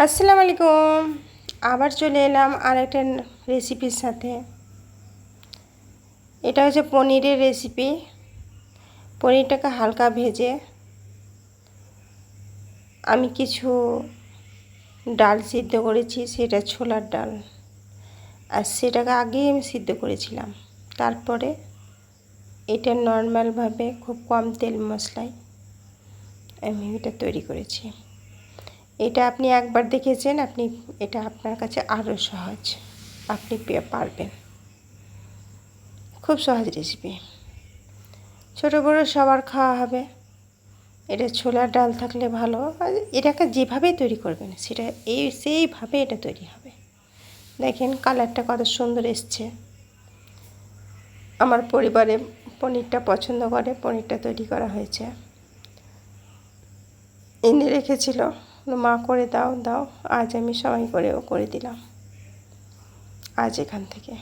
আসসালামু আলাইকুম। আবার চলে এলাম আর একটা রেসিপির সাথে। এটা হচ্ছে পনিরের রেসিপি। পনিরটাকে হালকা ভেজে আমি কিছু ডাল সিদ্ধ করেছি, সেটা ছোলার ডাল, আর সেটাকে আগেই আমি সিদ্ধ করেছিলাম। তারপরে এটা নর্মালভাবে খুব কম তেল মশলায় আমি এটা তৈরি করেছি। এটা আপনি একবার দেখেছেন, এটা আপনার কাছে আরও সহজ, আপনি পারবেন। খুব সহজ রেসিপি, ছোটো বড়ো সবার খাওয়া হবে। এটা ছোলার ডাল থাকলে ভালো, আর এটাকে যেভাবে তৈরি করবেন সেটা সেইভাবে এটা তৈরি হবে। দেখেন কালারটা কত সুন্দর এসছে। আমার পরিবারে পনিরটা পছন্দ করে, পনিরটা তৈরি করা হয়েছে। এনে রেখেছিল, মা করে দাও দাও, আজ আমি সময় করে দিলাম আজ এখান থেকে।